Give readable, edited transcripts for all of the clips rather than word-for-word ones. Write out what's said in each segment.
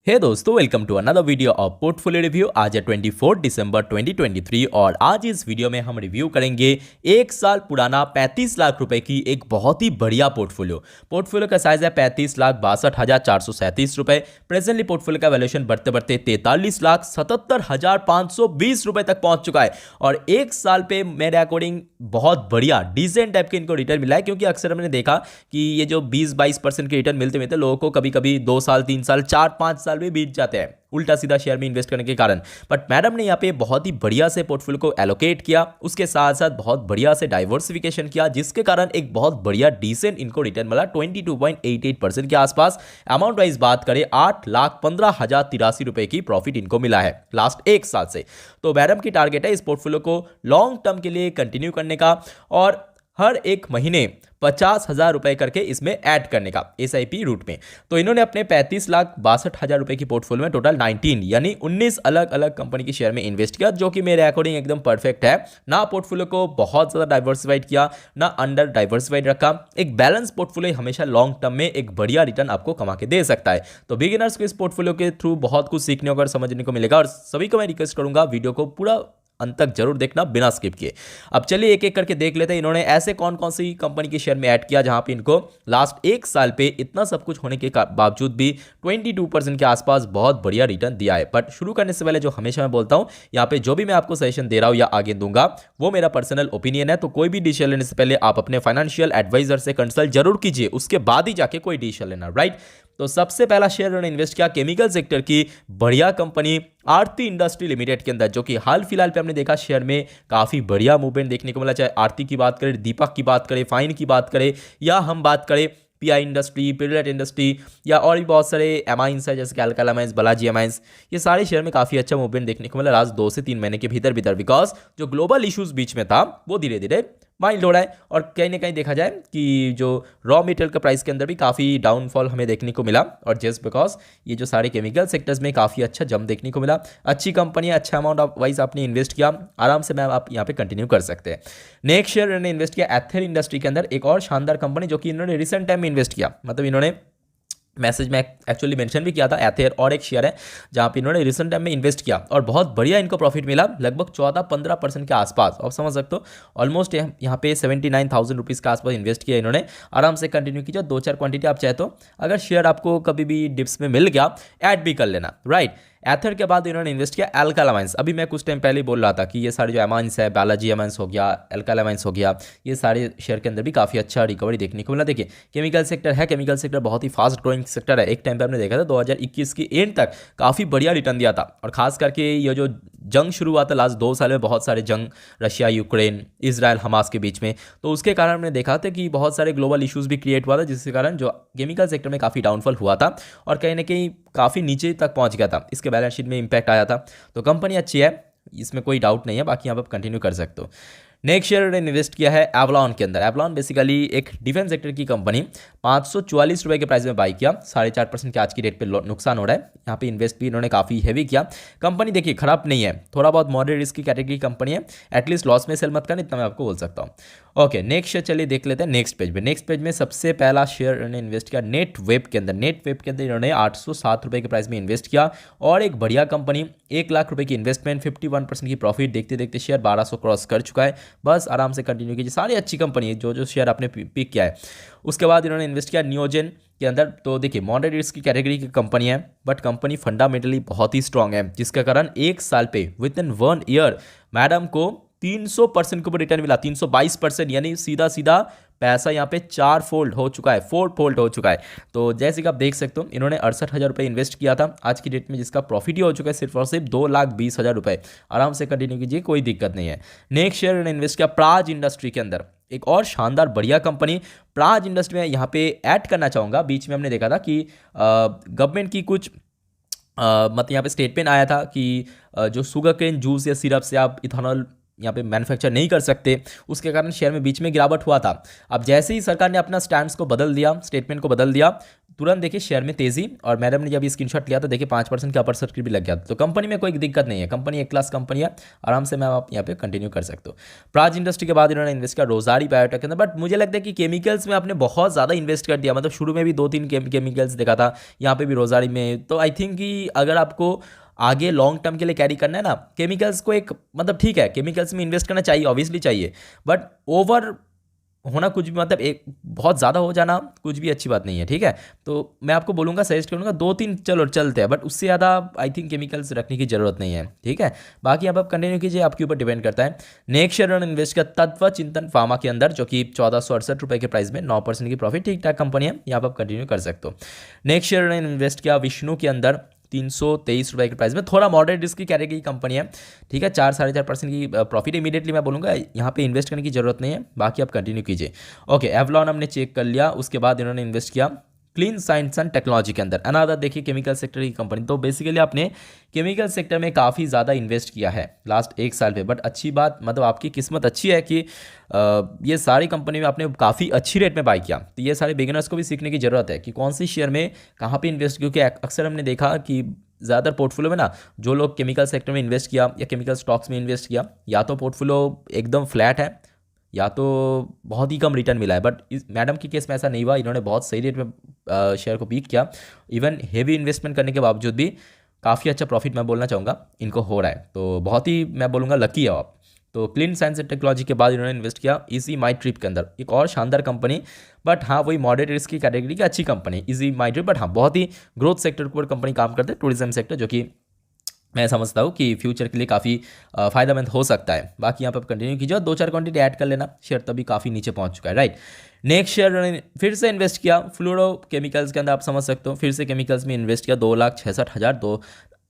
हे दोस्तों, welcome to another video of portfolio review. आज है 24 दिसंबर 2023 और आज इस वीडियो में हम रिव्यू करेंगे एक साल पुराना 35 लाख रुपए की एक बहुत ही बढ़िया पोर्टफोलियो का साइज है 35,62,437 रुपए। प्रेजेंटली पोर्टफोलियो का वैल्यूएशन बढ़ते बढ़ते 43,77,520 रुपए तक पहुंच चुका है और एक साल पे मेरे अकॉर्डिंग बहुत बढ़िया डिसेंट टाइप के इनको रिटर्न मिला है, क्योंकि अक्सर हमने देखा कि ये जो 20-22% के रिटर्न मिलते मिलते लोगों को कभी कभी 2 साल 3 साल 4-5 साल भी बीत जाते हैं उल्टा सीधा शेयर में इन्वेस्ट करने के कारण। बट मैडम ने यहाँ पे बहुत ही बढ़िया से पोर्टफोलियो को एलोकेट किया, उसके साथ साथ बहुत बढ़िया से डाइवर्सिफिकेशन किया, जिसके कारण एक बहुत बढ़िया डिसेंट इनको रिटर्न मिला 22.88% के आसपास। अमाउंट वाइज बात करें 8,15,083 रुपए की प्रॉफिट इनको मिला है लास्ट एक साल से। तो मैडम की टारगेट है इस पोर्टफोलियो को लॉन्ग टर्म के लिए कंटिन्यू करने का और हर एक महीने 50,000 रुपए करके इसमें ऐड करने का SIP रूट में। तो इन्होंने अपने 35,62,000 रुपए की पोर्टफोलियो में टोटल 19 अलग अलग कंपनी के शेयर में इन्वेस्ट किया, जो कि मेरे अकॉर्डिंग एकदम परफेक्ट है। ना पोर्टफोलियो को बहुत ज़्यादा डाइवर्सिफाइड किया, ना अंडर डाइवर्सिफाइड रखा। एक बैलेंस पोर्टफोलियो हमेशा लॉन्ग टर्म में एक बढ़िया रिटर्न आपको कमा के दे सकता है। तो बिगिनर्स को इस पोर्टफोलियो के थ्रू बहुत कुछ सीखने और समझने को मिलेगा और सभी को मैं रिक्वेस्ट करूंगा वीडियो को पूरा अंत तक जरूर देखना बिना स्किप किए। अब चलिए एक एक करके देख लेते हैं इन्होंने ऐसे कौन कौन सी कंपनी के शेयर में ऐड किया जहां पे इनको लास्ट एक साल पे इतना सब कुछ होने के बावजूद भी 22% के आसपास बहुत बढ़िया रिटर्न दिया है। बट शुरू करने से पहले जो हमेशा मैं बोलता हूं, यहाँ पे जो भी मैं आपको सजेशन दे रहा हूं या आगे दूंगा वो मेरा पर्सनल ओपिनियन है। तो कोई भी डिसीजन लेने से पहले आप अपने फाइनेंशियल एडवाइजर से कंसल्ट जरूर कीजिए, उसके बाद ही जाके कोई डिसीजन लेना, राइट। तो सबसे पहला शेयर उन्होंने इन्वेस्ट किया केमिकल सेक्टर की बढ़िया कंपनी आरती इंडस्ट्री लिमिटेड के अंदर, जो कि हाल फिलहाल पे हमने देखा शेयर में काफ़ी बढ़िया मूवमेंट देखने को मिला। चाहे आरती की बात करें, दीपक की बात करें, फाइन की बात करें, या हम बात करें PI इंडस्ट्री, पिरलेट इंडस्ट्री, या और भी बहुत सारे एमाइंस है जैसे कि अल्काइल एमाइंस, बालाजी एमाइंस, ये सारे शेयर में काफ़ी अच्छा मूवमेंट देखने को मिला लास्ट 2 से 3 महीने के भीतर बिकॉज जो ग्लोबल इश्यूज बीच में था वो धीरे धीरे माइल्ड हो रहा है और कहीं ना कहीं देखा जाए कि जो रॉ मटेरियल का प्राइस के अंदर भी काफ़ी डाउनफॉल हमें देखने को मिला और जस्ट बिकॉज ये जो सारे केमिकल सेक्टर्स में काफ़ी अच्छा जंप देखने को मिला। अच्छी कंपनी है, अच्छा अमाउंट वाइज आपने इन्वेस्ट किया, आराम से मैम आप यहाँ पे कंटिन्यू कर सकते हैं। नेक्स्ट शेयर इन्होंने इन्वेस्ट किया एथर इंडस्ट्री के अंदर, एक और शानदार कंपनी जो कि इन्होंने रिसेंट टाइम में इन्वेस्ट किया, मतलब इन्होंने मैसेज में एक्चुअली मेंशन भी किया था एथेर, और एक शेयर है जहां पे इन्होंने रिसेंट टाइम में इन्वेस्ट किया और बहुत बढ़िया इनको प्रॉफिट मिला लगभग 14-15% के आसपास। आप समझ सकते हो ऑलमोस्ट यहाँ पे 79,000 रुपीज़ के आसपास इन्वेस्ट किया इन्होंने। आराम से कंटिन्यू कीजिए, 2-4 क्वांटिटी आप चाहे तो अगर शेयर आपको कभी भी डिप्स में मिल गया ऐड भी कर लेना, राइट। एथर के बाद इन्होंने इन्वेस्ट किया अल्काइल एमाइंस। अभी मैं कुछ टाइम पहले ही बोल रहा था कि ये सारे जो एमाइंस है, बालाजी एमाइंस हो गया, अल्काइल एमाइंस हो गया, ये सारे शेयर के अंदर भी काफ़ी अच्छा रिकवरी देखने को मिला। देखिए केमिकल सेक्टर है, केमिकल सेक्टर बहुत ही फास्ट ग्रोइंग सेक्टर है। एक टाइम पे हमने देखा था 2021 की एंड तक काफ़ी बढ़िया रिटर्न दिया था और खास करके ये जो जंग शुरू हुआ था लास्ट 2 साल में, बहुत सारे जंग रशिया, यूक्रेन, इजराइल, हमास के बीच में, तो उसके कारण हमने देखा था कि बहुत सारे ग्लोबल इश्यूज भी क्रिएट हुआ था, जिसके कारण जो केमिकल सेक्टर में काफ़ी डाउनफॉल हुआ था और कहीं ना कहीं काफ़ी नीचे तक पहुंच गया था। इसके बैलेंस शीट में इंपैक्ट आया था। तो कंपनी अच्छी है, इसमें कोई डाउट नहीं है, बाकी यहाँ पर कंटिन्यू कर सकते हो। नेक्स्ट शेयर ने इन्वेस्ट किया है एवलॉन के अंदर। एवलॉन बेसिकली एक डिफेंस सेक्टर की कंपनी, 544 रुपए के प्राइस में बाई किया, 4.5% के आज की रेट पे नुकसान हो रहा है। यहाँ पे इन्वेस्ट भी इन्होंने काफ़ी हैवी किया। कंपनी देखिए खराब नहीं है, थोड़ा बहुत मॉडरेट रिस्क की कैटेगरी कंपनी है, एटलीस्ट लॉस में सेल मत करना, इतना मैं आपको बोल सकता हूँ। ओके नेक्स्ट शेयर चलिए देख लेते हैं नेक्स्ट पेज में। नेक्स्ट पेज में सबसे पहला शेयर इन्होंने इन्वेस्ट किया नेट वेब के अंदर। नेट वेब के अंदर इन्होंने 807 रुपए के प्राइस में इन्वेस्ट किया और एक बढ़िया कंपनी, 1 लाख रुपए की इन्वेस्टमेंट, 51% की प्रॉफिट, देखते देखते शेयर 1200 क्रॉस कर चुका है। बस आराम से कंटिन्यू कीजिए, सारी अच्छी कंपनी है जो शेयर आपने पिक किया है। उसके बाद इन्होंने इन्वेस्ट किया नियोजन के अंदर। तो देखिए मॉडरेट रिस्क की कैटेगरी की कंपनी है, बट कंपनी फंडामेंटली बहुत ही स्ट्रांग है, जिसके कारण एक साल पे विद इन 1 ईयर मैडम को 300% के ऊपर रिटर्न मिला, 322%, यानी सीधा सीधा पैसा यहाँ पे 4 फोल्ड हो चुका है, 4 फोल्ड हो चुका है। तो जैसे कि आप देख सकते हो इन्होंने 68,000 रुपये इन्वेस्ट किया था आज की डेट में, जिसका प्रॉफिट ही हो चुका है सिर्फ और सिर्फ 2,20,000 रुपये। आराम से कंटिन्यू कीजिए, कोई दिक्कत नहीं है। नेक्स्ट शेयर इन्होंने इन्वेस्ट किया प्राज इंडस्ट्री के अंदर, एक और शानदार बढ़िया कंपनी प्राज इंडस्ट्री में। यहाँ पे ऐड करना चाहूँगा, बीच में हमने देखा था कि गवर्नमेंट की कुछ मतलब यहाँ पे स्टेटमेंट आया था कि जो शुगर केन जूस या सिरप से आप इथेनॉल यहाँ पे मैन्युफैक्चर नहीं कर सकते, उसके कारण शेयर में बीच में गिरावट हुआ था। अब जैसे ही सरकार ने अपना स्टैंड को बदल दिया, स्टेटमेंट को बदल दिया, तुरंत देखिए शेयर में तेजी, और मैडम ने जब ये स्क्रीनशॉट लिया तो देखिए 5% का अपर सर्किट भी लग गया। तो कंपनी में कोई दिक्कत नहीं है, कंपनी एक क्लास कंपनी है, आराम से मैं आप यहाँ पे कंटिन्यू कर सकते हो। प्राज इंडस्ट्री के बाद इन्होंने इन्वेस्ट किया रोजारी बायोटेक के अंदर, बट मुझे लगता है कि केमिकल्स में आपने बहुत ज़्यादा इन्वेस्ट कर दिया। मतलब शुरू में भी 2-3 केमिकल्स देखा था, यहाँ पे भी रोजारी में। तो आई थिंक कि अगर आपको आगे लॉन्ग टर्म के लिए कैरी करना है ना, केमिकल्स को एक मतलब ठीक है, केमिकल्स में इन्वेस्ट करना चाहिए, ऑब्वियसली चाहिए, बट ओवर होना कुछ भी मतलब एक बहुत ज़्यादा हो जाना कुछ भी अच्छी बात नहीं है, ठीक है। तो मैं आपको बोलूँगा, सजेस्ट करूँगा 2-3 चलो चलते हैं, बट उससे ज़्यादा आई थिंक केमिकल्स रखने की ज़रूरत नहीं है, ठीक है। बाकी आप कंटिन्यू कीजिए, आपके ऊपर डिपेंड करता है। नेक्स्ट शेयर उन्होंने इन्वेस्ट किया तत्व चिंतन फार्मा के अंदर, जो कि 1468 रुपये के प्राइस में 9% की प्रॉफिट, ठीक ठाक कंपनी है, यहाँ पर आप कंटिन्यू कर सकते हो। नेक्स्ट शेयर उन्होंने इन्वेस्ट किया विष्णु के अंदर 323 रुपये के प्राइस में, थोड़ा मॉडरेट रिस्क की कैटेगरी की कंपनी है, ठीक है। 4-4.5% की प्रॉफिट। इमीडिएटली मैं बोलूँगा यहाँ पे इन्वेस्ट करने की जरूरत नहीं है, बाकी आप कंटिन्यू कीजिए। ओके, एवलॉन हमने चेक कर लिया, उसके बाद इन्होंने इन्वेस्ट किया क्लीन साइंस एंड टेक्नोलॉजी के अंदर, अनादर देखिए केमिकल सेक्टर की कंपनी। तो बेसिकली आपने केमिकल सेक्टर में काफ़ी ज़्यादा इन्वेस्ट किया है लास्ट 1 साल पे, बट अच्छी बात मतलब आपकी किस्मत अच्छी है कि ये सारी कंपनी में आपने काफ़ी अच्छी रेट में बाय किया। तो ये सारे बिगिनर्स को भी सीखने की ज़रूरत है कि कौन सी शेयर में कहाँ पे इन्वेस्ट, क्योंकि अक्सर हमने देखा कि ज़्यादातर पोर्टफोलियो में ना जो लोग केमिकल सेक्टर में इन्वेस्ट किया या केमिकल स्टॉक्स में इन्वेस्ट किया, या तो पोर्टफोलियो एकदम फ्लैट है या तो बहुत ही कम रिटर्न मिला है। बट इस मैडम के केस में ऐसा नहीं हुआ, इन्होंने बहुत सही रेट में शेयर को पिक किया। इवन हेवी इन्वेस्टमेंट करने के बावजूद भी काफ़ी अच्छा प्रॉफिट मैं बोलना चाहूँगा इनको हो रहा है। तो बहुत ही मैं बोलूँगा लकी है आप। तो क्लीन साइंस एंड टेक्नोलॉजी के बाद इन्होंने इन्वेस्ट किया इजी माई ट्रिप के अंदर, एक और शानदार कंपनी, बट हाँ वही मॉडरेट रिस्क की कैटेगरी की अच्छी company easy my trip, but हाँ बहुत ही ग्रोथ सेक्टर के ऊपर कंपनी काम करते हैं, टूरिज्म सेक्टर, जो कि मैं समझता हूँ कि फ्यूचर के लिए काफ़ी फायदेमंद हो सकता है। बाकी यहाँ पर कंटिन्यू कीजिए, 2-4 क्वांटिटी ऐड कर लेना, शेयर तभी काफ़ी नीचे पहुँच चुका है, राइट। नेक्स्ट शेयर उन्होंने फिर से इन्वेस्ट किया फ्लोरो केमिकल्स के अंदर, आप समझ सकते हो, फिर से केमिकल्स में इन्वेस्ट किया 2,66,000। तो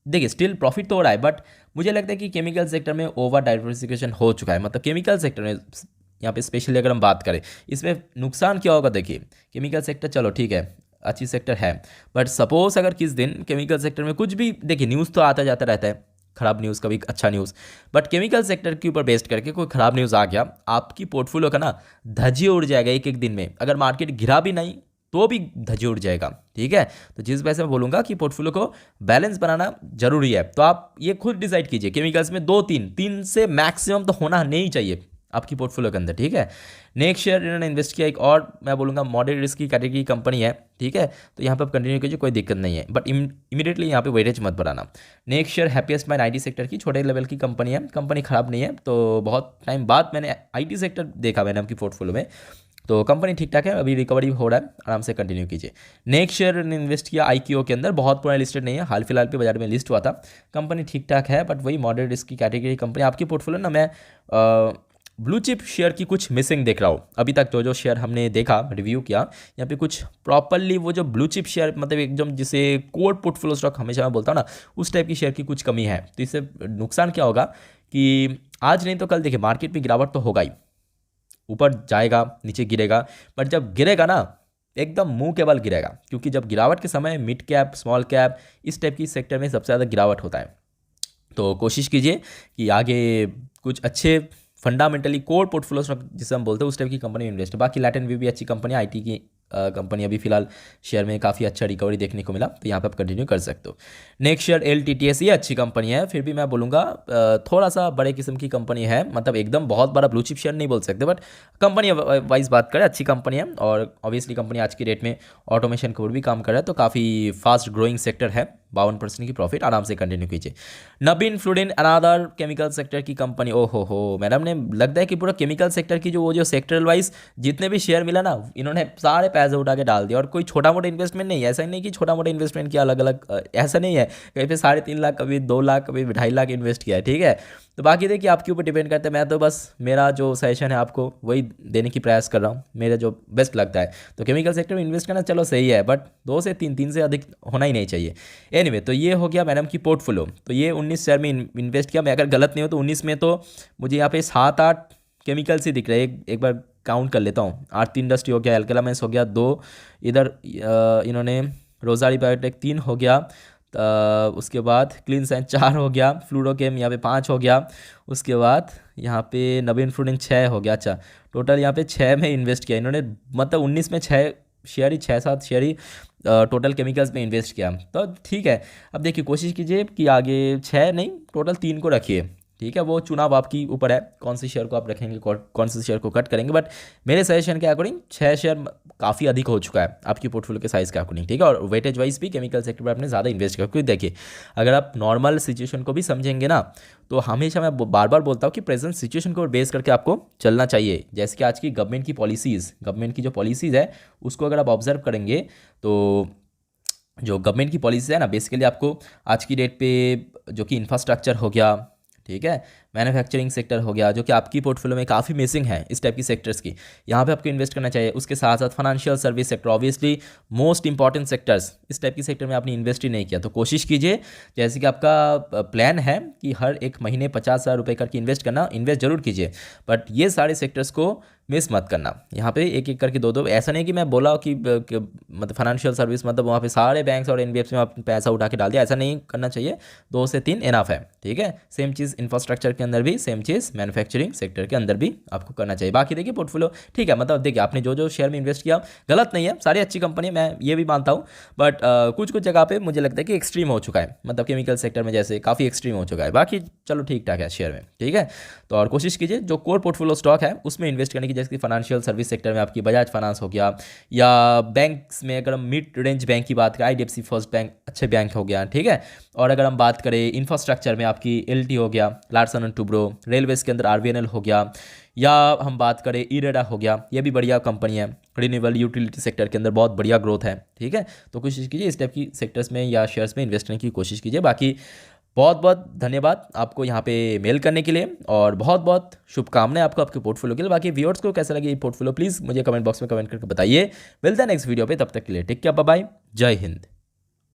देखिए स्टिल प्रॉफिट तो हो रहा है, बट मुझे लगता है कि केमिकल सेक्टर में ओवर डाइवर्सिफिकेशन हो चुका है। मतलब केमिकल सेक्टर में यहाँ पे स्पेशली अगर हम बात करें, इसमें नुकसान क्या होगा, देखिए केमिकल सेक्टर चलो ठीक है अच्छी सेक्टर है, बट सपोज अगर किस दिन केमिकल सेक्टर में कुछ भी, देखिए न्यूज़ तो आता जाता रहता है, खराब न्यूज़ कभी अच्छा न्यूज़, बट केमिकल सेक्टर के ऊपर बेस्ड करके कोई खराब न्यूज़ आ गया, आपकी पोर्टफोलियो का ना धज्जियां उड़ जाएगा एक एक दिन में। अगर मार्केट गिरा भी नहीं तो भी धज्जियां उड़ जाएगा, ठीक है। तो जिस वजह से मैं बोलूँगा कि पोर्टफोलियो को बैलेंस बनाना जरूरी है। तो आप ये खुद डिसाइड कीजिए, केमिकल्स में 2-3 से मैक्सिमम तो होना नहीं चाहिए आपकी पोर्टफोलियो के अंदर, ठीक है। नेक्स्ट शेयर इन्होंने इन्वेस्ट किया एक और मैं बोलूँगा मॉडरेट रिस्क की कैटेगरी की कंपनी है, ठीक है। तो यहाँ पे आप कंटिन्यू कीजिए, कोई दिक्कत नहीं है, बट इमीडिएटली यहाँ पे वेटेज मत बढ़ाना। Next share happiest mind IT sector की छोटे लेवल की कंपनी है, कंपनी खराब नहीं है। तो बहुत टाइम बाद मैंने आईटी सेक्टर देखा मैंने आपकी पोर्टफोलियो में, तो कंपनी ठीक ठाक है, अभी रिकवरी हो रहा है, आराम से कंटिन्यू कीजिए। नेक्स्ट शेयर ने इन्वेस्ट किया आईक्यू के अंदर, बहुत पुराना लिस्टेड नहीं है, हाल फिलहाल पे बाजार में लिस्ट हुआ था, कंपनी ठीक ठाक है, बट वही मॉडरेट रिस्क की कैटेगरी कंपनी। आपकी पोर्टफोलियो ना मैं ब्लू चिप शेयर की कुछ मिसिंग देख रहा हूँ अभी तक। जो शेयर हमने देखा रिव्यू किया, यहाँ पे कुछ प्रॉपरली वो जो ब्लू चिप शेयर मतलब एकदम जिसे कोर पोर्टफोलियो स्टॉक हमेशा मैं बोलता हूँ ना, उस टाइप की शेयर की कुछ कमी है। तो इससे नुकसान क्या होगा कि आज नहीं तो कल देखिए मार्केट में गिरावट तो होगा ही, ऊपर जाएगा नीचे गिरेगा, बट जब गिरेगा ना एकदम मुंह के बल गिरेगा, क्योंकि जब गिरावट के समय मिड कैप स्मॉल कैप इस टाइप की सेक्टर में सबसे ज़्यादा गिरावट होता है। तो कोशिश कीजिए कि आगे कुछ अच्छे फंडामेंटली कोर पोर्टफोलियो जिसे हम बोलते हैं उस टाइप की कंपनी में इन्वेस्ट। बाकी लैटिन व्यू भी अच्छी कंपनी है, आईटी की कंपनी, अभी फिलहाल शेयर में काफ़ी अच्छा रिकवरी देखने को मिला, तो यहाँ पे आप कंटिन्यू कर सकते हो। नेक्स्ट शेयर एलटीटीएस, ये अच्छी कंपनी है, फिर भी मैं बोलूँगा थोड़ा सा बड़े किस्म की कंपनी है, मतलब एकदम बहुत बड़ा ब्लू चिप शेयर नहीं बोल सकते, बट कंपनी वाइज बात करें अच्छी कंपनी है। और ऑब्वियसली कंपनी आज की डेट में ऑटोमेशन के ऊपर भी काम कर रहा है, तो काफ़ी फास्ट ग्रोइंग सेक्टर है, 52% की प्रॉफिट, आराम से कंटिन्यू कीजिए। नबीन फ्लूडिन अनादर केमिकल सेक्टर की कंपनी, ओ हो मैडम ने लगता है कि पूरा केमिकल सेक्टर की वो जो सेक्टर वाइज जितने भी शेयर मिला ना, इन्होंने सारे पैसे उठा के डाल दिया। और कोई छोटा मोटा इन्वेस्टमेंट नहीं है, ऐसा ही नहीं कि छोटा मोटा इन्वेस्टमेंट किया अलग अलग, ऐसा नहीं है, कहीं पे 3.5 लाख, कभी 2 लाख, कभी 2.5 लाख इन्वेस्ट किया है, ठीक है। तो बाकी देखिए आपके ऊपर डिपेंड करता है, मैं तो बस मेरा जो सजेशन है आपको वही देने की प्रयास कर रहा हूँ, मेरा जो बेस्ट लगता है। तो केमिकल सेक्टर में इन्वेस्ट करना चलो सही है, बट 2 से 3 से अधिक होना ही नहीं चाहिए। एनीवे, तो ये हो गया मैडम की पोर्टफोलियो। तो ये 19 शेयर में इन्वेस्ट किया, मैं अगर गलत नहीं हूँ तो 19 में तो मुझे यहाँ पे 7-8 केमिकल्स ही दिख रहे हैं। एक बार काउंट कर लेता हूँ, आरती इंडस्ट्री हो गया, एल्केलामेंस हो गया 2, इधर इन्होंने रोजारी बायोटेक 3 हो गया, उसके बाद क्लीन साइंस 4 हो गया, फ्लूरोकेम यहाँ पे 5 हो गया, उसके बाद यहाँ पे नवीन फ्लूडिन 6 हो गया। अच्छा, टोटल यहाँ पे 6 में इन्वेस्ट किया इन्होंने, मतलब 19 में 6 शेयर ही 6-7 शेयर ही टोटल केमिकल्स में इन्वेस्ट किया। तो ठीक है, अब देखिए कोशिश कीजिए कि आगे 6 नहीं टोटल 3 को रखिए, ठीक है। वो चुनाव आपकी ऊपर है, कौन सी शेयर को आप रखेंगे, कौन से शेयर को कट करेंगे, बट मेरे सजेशन के अकॉर्डिंग 6 शेयर काफ़ी अधिक हो चुका है आपकी पोर्टफोलियो के साइज़ के अकॉर्डिंग, ठीक है। और वेटेज वाइज भी केमिकल सेक्टर पर आपने ज़्यादा इन्वेस्ट किया, क्योंकि देखिए अगर आप नॉर्मल सिचुएशन को भी समझेंगे ना, तो हमेशा मैं बार बार बोलता हूँ कि प्रेजेंट सिचुएशन को बेस करके आपको चलना चाहिए। जैसे कि आज की गवर्नमेंट की जो पॉलिसीज़ है उसको अगर आप ऑब्जर्व करेंगे, तो जो गवर्नमेंट की पॉलिसी है ना, बेसिकली आपको आज की डेट पे जो कि इंफ्रास्ट्रक्चर हो गया, ठीक है, मैन्युफैक्चरिंग सेक्टर हो गया, जो कि आपकी पोर्टफोलियो में काफ़ी मिसिंग है इस टाइप की सेक्टर्स की, यहाँ पे आपको इन्वेस्ट करना चाहिए। उसके साथ साथ financial service sector, obviously most important sectors, इस टाइप की सेक्टर में आपने इन्वेस्ट ही नहीं किया, तो कोशिश कीजिए, जैसे कि आपका प्लान है कि हर एक महीने 50,000 रुपये करके इन्वेस्ट करना, इन्वेस्ट जरूर कीजिए, बट ये सारे सेक्टर्स को मिस मत करना। यहाँ पे एक एक करके दो, ऐसा नहीं कि मैं बोला कि मतलब फाइनेंशियल सर्विस मतलब वहाँ पे सारे बैंक्स और एनबीएफसी में आप पैसा उठा के डाल दिया, ऐसा नहीं करना चाहिए। 2 से 3 इनफ है, ठीक है। सेम चीज़ इंफ्रास्ट्रक्चर के अंदर भी, सेम चीज़ मैन्युफैक्चरिंग सेक्टर के अंदर भी आपको करना चाहिए। बाकी देखिए पोर्टफोलियो ठीक है, मतलब देखिए आपने जो शेयर में इन्वेस्ट किया गलत नहीं है, सारी अच्छी कंपनी है, मैं ये भी मानता हूँ, बट कुछ कुछ जगह पे मुझे लगता है कि एक्सट्रीम हो चुका है, मतलब केमिकल सेक्टर में जैसे काफ़ी एक्सट्रीम हो चुका है। बाकी चलो ठीक ठाक है शेयर में, ठीक है। तो और कोशिश कीजिए जो कोर पोर्टफोलियो स्टॉक है उसमें इन्वेस्ट करने की, जैसे कि फाइनेंशियल सर्विस सेक्टर में आपकी बजाज फाइनेंस हो गया, या बैंक्स में अगर हम मिड रेंज बैंक की बात करें, आईडीएफसी फर्स्ट बैंक अच्छे बैंक हो गया, ठीक है। और अगर हम बात करें इंफ्रास्ट्रक्चर में आपकी एलटी हो गया, लार्सन एंड टुब्रो, रेलवेज के अंदर आरवीएनएल हो गया, या हम बात करें इरेडा हो गया, ये भी बढ़िया कंपनी है, रिन्यूएबल यूटिलिटी सेक्टर के अंदर बहुत बढ़िया ग्रोथ है, ठीक है। तो कोशिश कीजिए इस टाइप की सेक्टर्स में या शेयर्स में इन्वेस्ट करने की कोशिश कीजिए। बाकी बहुत बहुत धन्यवाद आपको यहाँ पे मेल करने के लिए, और बहुत बहुत शुभकामनाएं आपको आपके पोर्टफोलियो के लिए। बाकी व्यूअर्स को कैसा लगे ये पोर्टफोलियो प्लीज़ मुझे कमेंट बॉक्स में कमेंट करके बताइए। मिलते हैं नेक्स्ट वीडियो पे, तब तक के लिए टेक केयर, बाय बाय, जय हिंद।